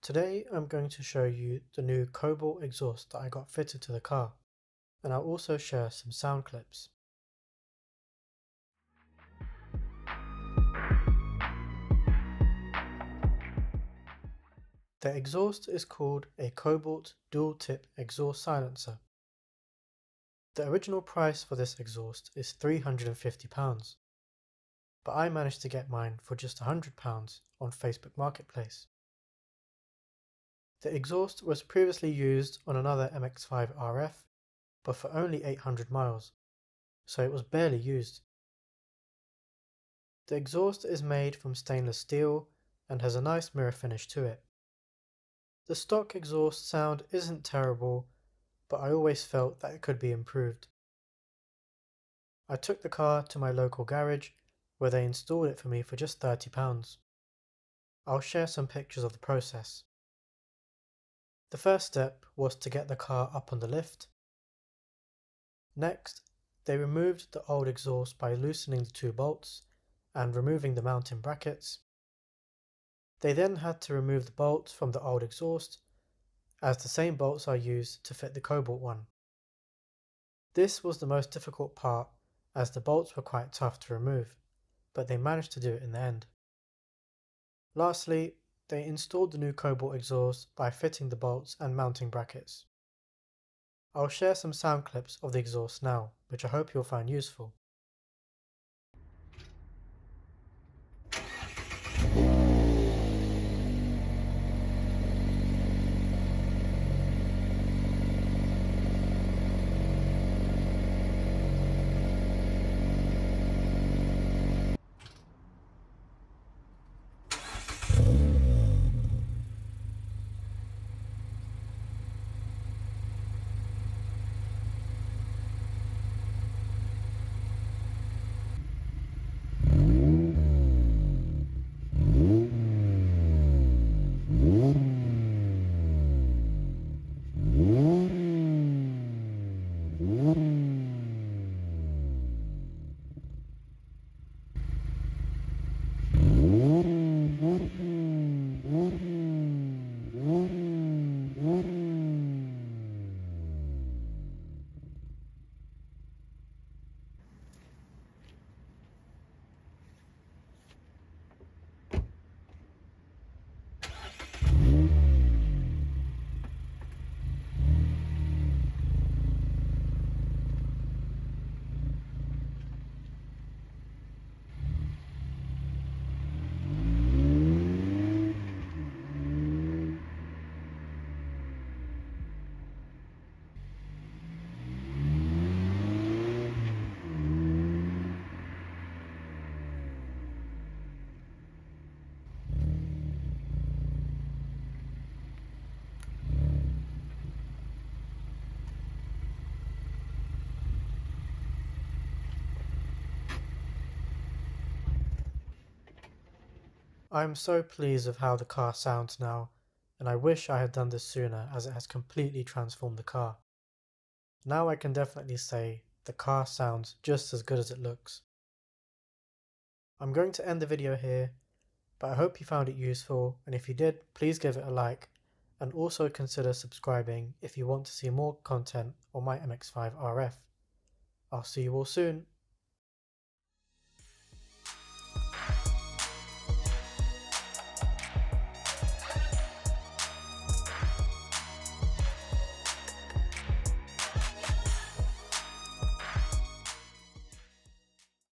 Today I'm going to show you the new Cobalt exhaust that I got fitted to the car, and I'll also share some sound clips. The exhaust is called a Cobalt dual tip exhaust silencer. The original price for this exhaust is £350, but I managed to get mine for just £100 on Facebook Marketplace. The exhaust was previously used on another MX-5 RF, but for only 800 miles, so it was barely used. The exhaust is made from stainless steel and has a nice mirror finish to it. The stock exhaust sound isn't terrible, but I always felt that it could be improved. I took the car to my local garage where they installed it for me for just £30. I'll share some pictures of the process. The first step was to get the car up on the lift. Next, they removed the old exhaust by loosening the two bolts and removing the mounting brackets. They then had to remove the bolts from the old exhaust, as the same bolts are used to fit the Cobalt one. This was the most difficult part, as the bolts were quite tough to remove, but they managed to do it in the end. Lastly, they installed the new Cobalt exhaust by fitting the bolts and mounting brackets. I'll share some sound clips of the exhaust now, which I hope you'll find useful. I am so pleased with how the car sounds now, and I wish I had done this sooner as it has completely transformed the car. Now I can definitely say the car sounds just as good as it looks. I'm going to end the video here, but I hope you found it useful, and if you did, please give it a like, and also consider subscribing if you want to see more content on my MX-5 RF. I'll see you all soon.